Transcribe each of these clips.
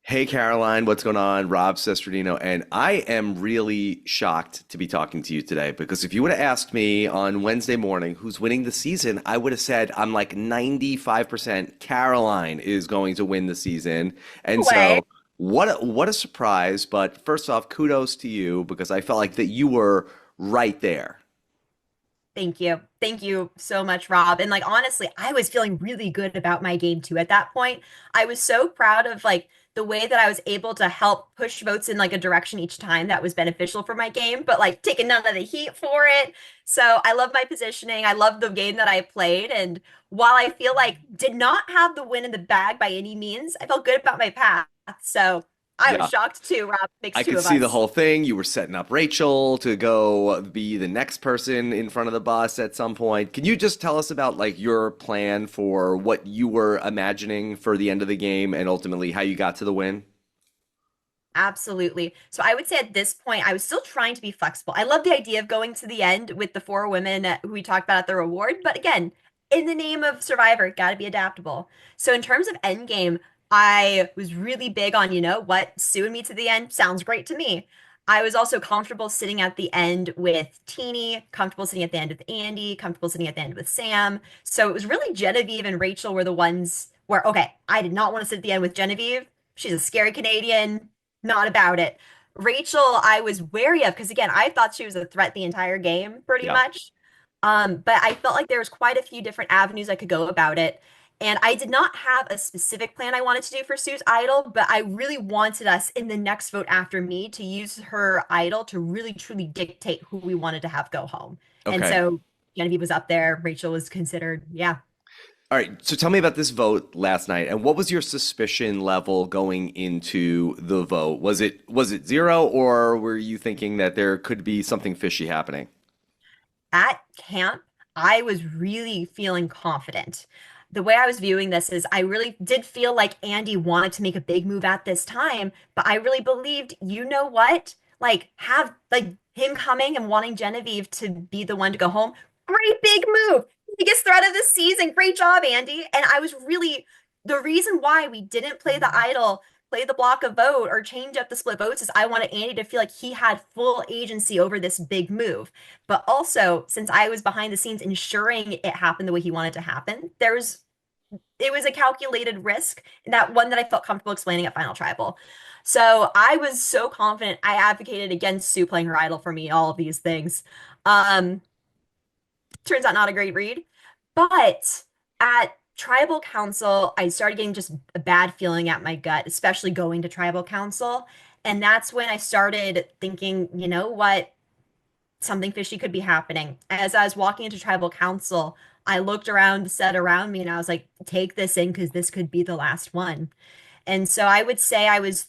Hey Caroline, what's going on? Rob Cesternino, and I am really shocked to be talking to you today because if you would have asked me on Wednesday morning who's winning the season, I would have said I'm like 95% Caroline is going to win the season. And Way. so what a surprise, but first off, kudos to you because I felt like that you were right there. Thank you. Thank you so much, Rob. And like honestly, I was feeling really good about my game too at that point. I was so proud of like the way that I was able to help push votes in like a direction each time that was beneficial for my game, but like taking none of the heat for it. So I love my positioning. I love the game that I played. And while I feel like did not have the win in the bag by any means, I felt good about my path. So I was Yeah. shocked too, Rob. Makes I two could of see the us. whole thing. You were setting up Rachel to go be the next person in front of the bus at some point. Can you just tell us about like your plan for what you were imagining for the end of the game and ultimately how you got to the win? Absolutely. So I would say at this point, I was still trying to be flexible. I love the idea of going to the end with the four women who we talked about at the reward. But again, in the name of Survivor, got to be adaptable. So in terms of end game, I was really big on, you know what, Sue and me to the end sounds great to me. I was also comfortable sitting at the end with Teeny, comfortable sitting at the end with Andy, comfortable sitting at the end with Sam. So it was really Genevieve and Rachel were the ones where, okay, I did not want to sit at the end with Genevieve. She's a scary Canadian, not about it. Rachel, I was wary of because again, I thought she was a threat the entire game, pretty Yeah. much. But I felt like there was quite a few different avenues I could go about it. And I did not have a specific plan I wanted to do for Sue's idol, but I really wanted us in the next vote after me to use her idol to really truly dictate who we wanted to have go home. And Okay. so Genevieve was up there, Rachel was considered, yeah. All right. So tell me about this vote last night and what was your suspicion level going into the vote? Was it zero or were you thinking that there could be something fishy happening? At camp, I was really feeling confident. The way I was viewing this is I really did feel like Andy wanted to make a big move at this time, but I really believed, you know what? Like have like him coming and wanting Genevieve to be the one to go home. Great big move. Biggest threat of the season. Great job, Andy. And I was really the reason why we didn't play the idol play the block of vote or change up the split votes is I wanted Andy to feel like he had full agency over this big move. But also, since I was behind the scenes ensuring it happened the way he wanted to happen, it was a calculated risk, and that one that I felt comfortable explaining at Final Tribal. So I was so confident. I advocated against Sue playing her idol for me, all of these things. Um, Turns out not a great read. But at tribal council, I started getting just a bad feeling at my gut, especially going to tribal council. And that's when I started thinking, you know what? Something fishy could be happening. As I was walking into tribal council, I looked around the set around me and I was like, take this in because this could be the last one. And so I would say I was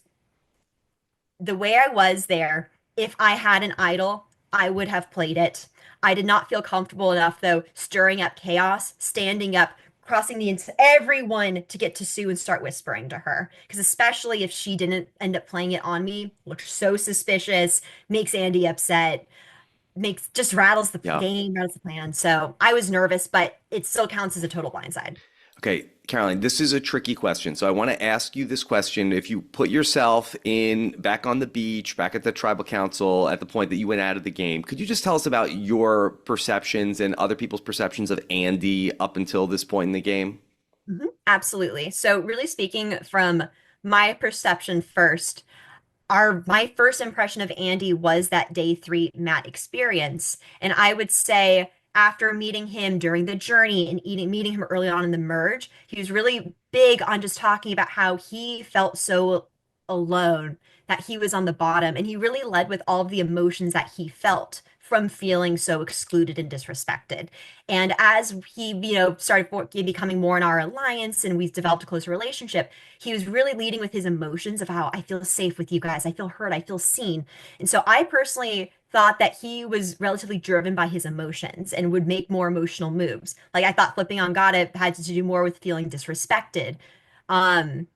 the way I was there. If I had an idol, I would have played it. I did not feel comfortable enough, though, stirring up chaos, standing up, crossing the everyone to get to Sue and start whispering to her. Because especially if she didn't end up playing it on me, looks so suspicious, makes Andy upset, makes just rattles the Yeah. game, rattles the plan. So I was nervous, but it still counts as a total blindside. Okay, Caroline, this is a tricky question. So I want to ask you this question. If you put yourself in back on the beach, back at the tribal council, at the point that you went out of the game, could you just tell us about your perceptions and other people's perceptions of Andy up until this point in the game? Absolutely. So really speaking from my perception first, our my first impression of Andy was that day three Matt experience. And I would say after meeting him during the journey and meeting him early on in the merge, he was really big on just talking about how he felt so alone, that he was on the bottom. And he really led with all of the emotions that he felt from feeling so excluded and disrespected. And as he, started becoming more in our alliance and we've developed a closer relationship, he was really leading with his emotions of how I feel safe with you guys. I feel heard. I feel seen. And so I personally thought that he was relatively driven by his emotions and would make more emotional moves. Like I thought flipping on God it had to do more with feeling disrespected. Um,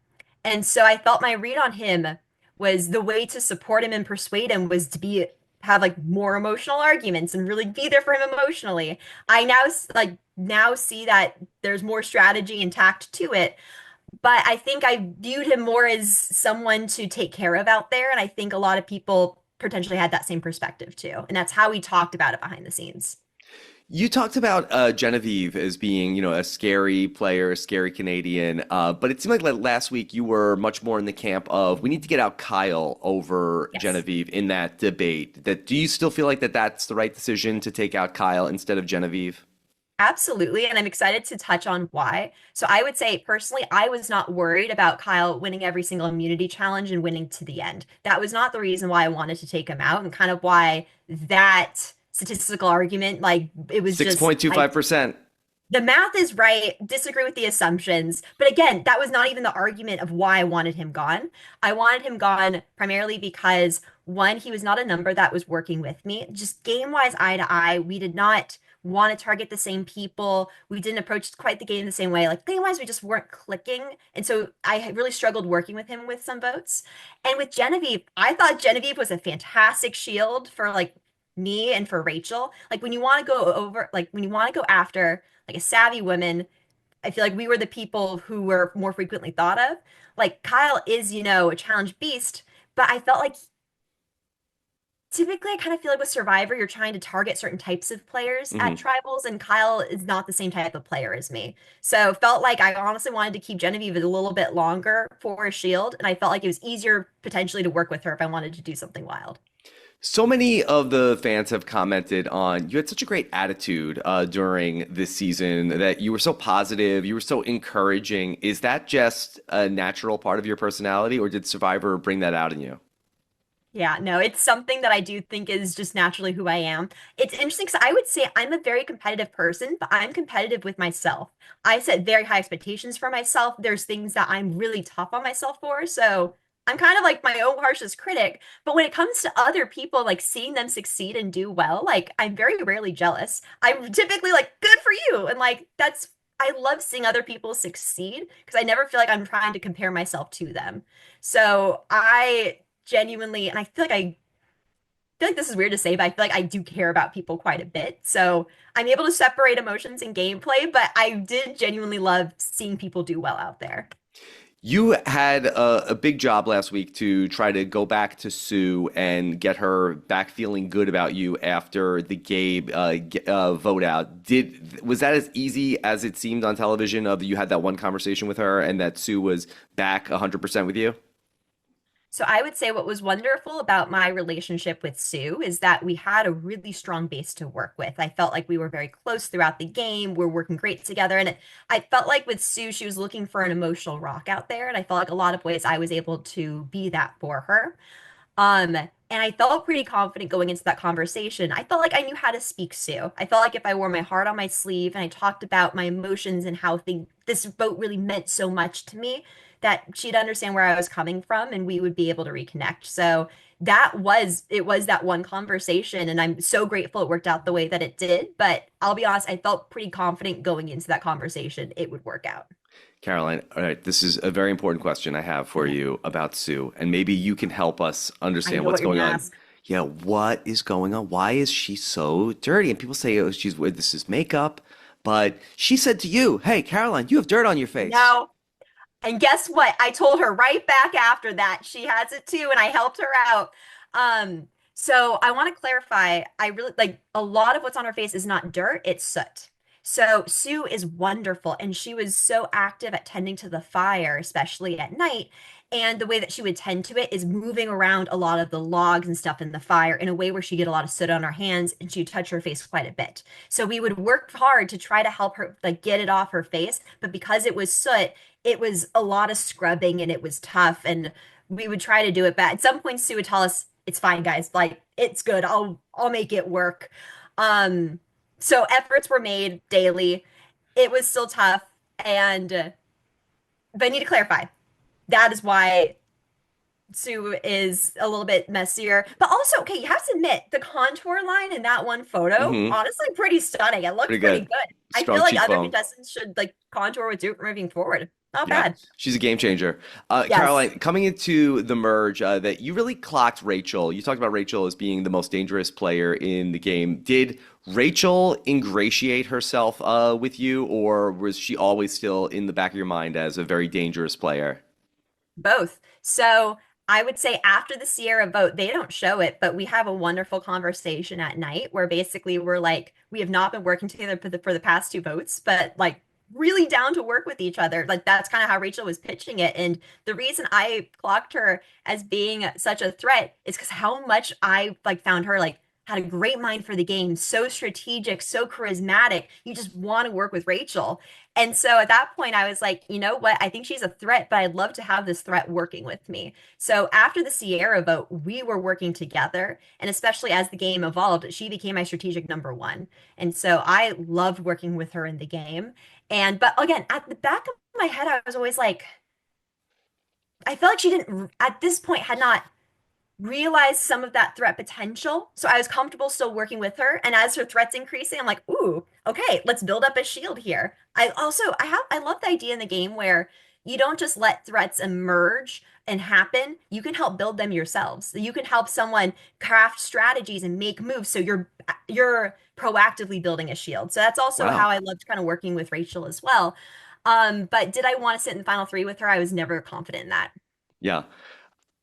and so I felt my read on him was the way to support him and persuade him was to be have like more emotional arguments and really be there for him emotionally. I now see that there's more strategy and tact to it, but I think I viewed him more as someone to take care of out there. And I think a lot of people potentially had that same perspective too. And that's how we talked about it behind the scenes. You talked about Genevieve as being, a scary player, a scary Canadian, but it seemed like last week you were much more in the camp of we need to get out Kyle over Yes. Genevieve in that debate. That do you still feel like that's the right decision to take out Kyle instead of Genevieve? Absolutely. And I'm excited to touch on why. So I would say personally, I was not worried about Kyle winning every single immunity challenge and winning to the end. That was not the reason why I wanted to take him out and kind of why that statistical argument, like it was just I 6.25%. the math is right, disagree with the assumptions. But again, that was not even the argument of why I wanted him gone. I wanted him gone primarily because one, he was not a number that was working with me. Just game wise, eye to eye, we did not want to target the same people. We didn't approach quite the game the same way. Like game wise, we just weren't clicking. And so I had really struggled working with him with some votes. And with Genevieve, I thought Genevieve was a fantastic shield for like me and for Rachel. Like when you want to go over, like when you want to go after like a savvy woman, I feel like we were the people who were more frequently thought of. Like Kyle is, a challenge beast, but I felt like typically I kind of feel like with Survivor, you're trying to target certain types of players at tribals, and Kyle is not the same type of player as me. So felt like I honestly wanted to keep Genevieve a little bit longer for a shield, and I felt like it was easier potentially to work with her if I wanted to do something wild. So many of the fans have commented on you had such a great attitude during this season that you were so positive, you were so encouraging. Is that just a natural part of your personality, or did Survivor bring that out in you? Yeah, no, it's something that I do think is just naturally who I am. It's interesting because I would say I'm a very competitive person, but I'm competitive with myself. I set very high expectations for myself. There's things that I'm really tough on myself for. So I'm kind of like my own harshest critic. But when it comes to other people, like seeing them succeed and do well, like I'm very rarely jealous. I'm typically like, good for you. And like, I love seeing other people succeed because I never feel like I'm trying to compare myself to them. So I genuinely, and I feel like this is weird to say, but I feel like I do care about people quite a bit. So I'm able to separate emotions and gameplay, but I did genuinely love seeing people do well out there. You had a big job last week to try to go back to Sue and get her back feeling good about you after the Gabe vote out. Was that as easy as it seemed on television? Of you had that one conversation with her and that Sue was back 100% with you? So I would say what was wonderful about my relationship with Sue is that we had a really strong base to work with. I felt like we were very close throughout the game. We're working great together. And I felt like with Sue, she was looking for an emotional rock out there. And I felt like a lot of ways I was able to be that for her. And I felt pretty confident going into that conversation. I felt like I knew how to speak Sue. I felt like if I wore my heart on my sleeve and I talked about my emotions and how this vote really meant so much to me, that she'd understand where I was coming from and we would be able to reconnect. So it was that one conversation. And I'm so grateful it worked out the way that it did. But I'll be honest, I felt pretty confident going into that conversation it would work out. Caroline, all right, this is a very important question I have for you about Sue, and maybe you can help us I understand know what's what you're going gonna on. ask. Yeah, what is going on? Why is she so dirty? And people say, oh, this is makeup. But she said to you, hey, Caroline, you have dirt on your face. No. And guess what? I told her right back after that. She has it too, and I helped her out. So I want to clarify, I really like a lot of what's on her face is not dirt, it's soot. So Sue is wonderful, and she was so active at tending to the fire, especially at night. And the way that she would tend to it is moving around a lot of the logs and stuff in the fire in a way where she get a lot of soot on her hands and she'd touch her face quite a bit. So we would work hard to try to help her like get it off her face, but because it was soot, it was a lot of scrubbing and it was tough and we would try to do it, but at some point Sue would tell us it's fine guys, like it's good, I'll make it work. um so efforts were made daily. It was still tough, and but I need to clarify that is why Sue is a little bit messier. But also, okay, you have to admit the contour line in that one photo, Mm-hmm. honestly, pretty stunning. It looked Pretty pretty good. good. I feel Strong like other cheekbone. contestants should like contour with Duke moving forward. Not Yeah, bad. she's a game changer. Yes. Caroline, coming into the merge, that you really clocked Rachel. You talked about Rachel as being the most dangerous player in the game. Did Rachel ingratiate herself with you, or was she always still in the back of your mind as a very dangerous player? Both. So I would say after the Sierra vote, they don't show it, but we have a wonderful conversation at night where basically we're like, we have not been working together for the past two votes, but like really down to work with each other. Like that's kind of how Rachel was pitching it. And the reason I clocked her as being such a threat is because how much I like found her like had a great mind for the game, so strategic, so charismatic. You just want to work with Rachel. And so at that point, I was like, you know what? I think she's a threat, but I'd love to have this threat working with me. So after the Sierra vote, we were working together. And especially as the game evolved, she became my strategic number one. And so I loved working with her in the game. But again, at the back of my head, I was always like, I felt like she didn't, at this point, had not realized some of that threat potential. So I was comfortable still working with her. And as her threats increasing, I'm like, ooh, okay, let's build up a shield here. I love the idea in the game where you don't just let threats emerge and happen. You can help build them yourselves. You can help someone craft strategies and make moves. So you're proactively building a shield. So that's also how Wow. I loved kind of working with Rachel as well. But did I want to sit in the final three with her? I was never confident in that. Yeah.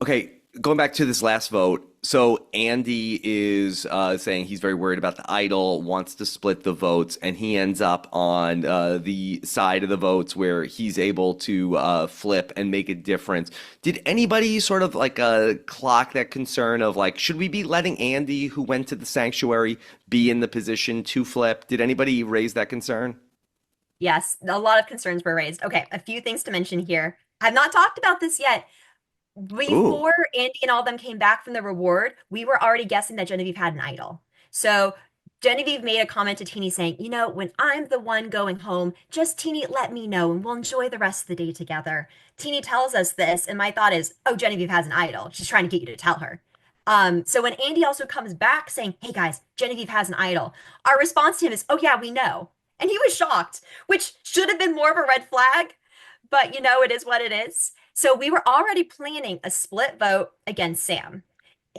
Okay, going back to this last vote. So Andy is saying he's very worried about the idol, wants to split the votes, and he ends up on the side of the votes where he's able to flip and make a difference. Did anybody sort of like clock that concern of like, should we be letting Andy, who went to the sanctuary, be in the position to flip? Did anybody raise that concern? Yes, a lot of concerns were raised. Okay, a few things to mention here. I've not talked about this yet. Ooh, Before Andy and all of them came back from the reward, we were already guessing that Genevieve had an idol. So Genevieve made a comment to Teeny saying, you know, when I'm the one going home, just Teeny let me know and we'll enjoy the rest of the day together. Teeny tells us this, and my thought is, oh, Genevieve has an idol. She's trying to get you to tell her. So when Andy also comes back saying, hey guys, Genevieve has an idol, our response to him is, oh yeah, we know. And he was shocked, which should have been more of a red flag, but you know, it is what it is. So we were already planning a split vote against Sam.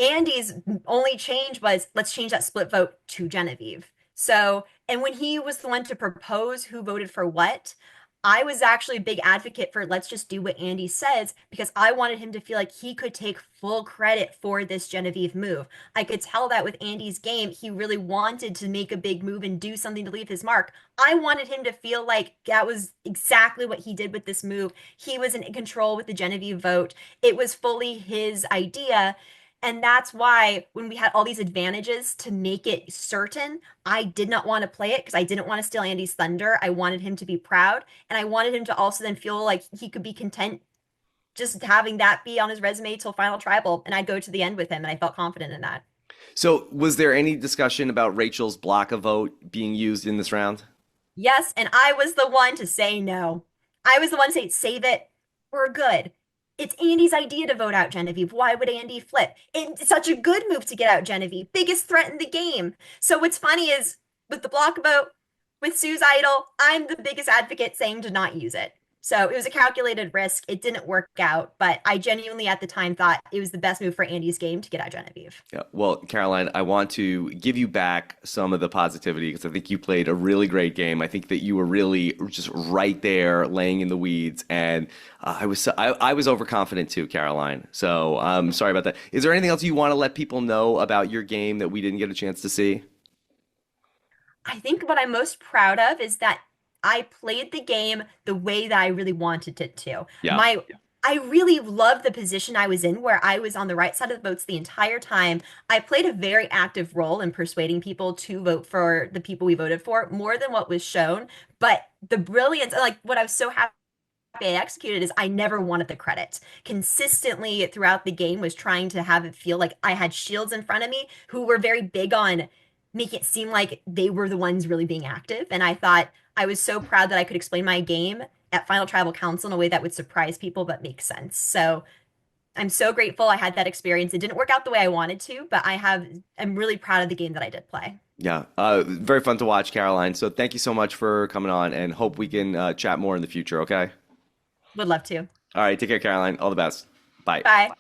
Andy's only change was let's change that split vote to Genevieve. So, and when he was the one to propose who voted for what, I was actually a big advocate for let's just do what Andy says because I wanted him to feel like he could take full credit for this Genevieve move. I could tell that with Andy's game, he really wanted to make a big move and do something to leave his mark. I wanted him to feel like that was exactly what he did with this move. He was in control with the Genevieve vote. It was fully his idea. And that's why when we had all these advantages to make it certain, I did not want to play it because I didn't want to steal Andy's thunder. I wanted him to be proud. And I wanted him to also then feel like he could be content just having that be on his resume till final tribal. And I'd go to the end with him. And I felt confident in that. so was there any discussion about Rachel's block a vote being used in this round? Yes. And I was the one to say no. I was the one to say, save it. We're good. It's Andy's idea to vote out Genevieve. Why would Andy flip? It's such a good move to get out Genevieve. Biggest threat in the game. So what's funny is with the block vote, with Sue's idol, I'm the biggest advocate saying to not use it. So it was a calculated risk. It didn't work out, but I genuinely at the time thought it was the best move for Andy's game to get out Genevieve. Yeah. Well, Caroline, I want to give you back some of the positivity because I think you played a really great game. I think that you were really just right there, laying in the weeds, and I was overconfident too, Caroline. So I'm sorry about that. Is there anything else you want to let people know about your game that we didn't get a chance to see? I think what I'm most proud of is that I played the game the way that I really wanted it to. Yeah. My I really loved the position I was in where I was on the right side of the votes the entire time. I played a very active role in persuading people to vote for the people we voted for more than what was shown. But the brilliance, like what I was so happy I executed is I never wanted the credit. Consistently throughout the game was trying to have it feel like I had shields in front of me who were very big on making it seem like they were the ones really being active. And I thought I was so proud that I could explain my game at Final Tribal Council in a way that would surprise people but make sense. So I'm so grateful I had that experience. It didn't work out the way I wanted to, but I'm really proud of the game that I did play. Yeah. Very fun to watch, Caroline. So thank you so much for coming on, and hope we can chat more in the future. Okay. Would love to. All right, take care, Caroline. All the best. Bye. Bye.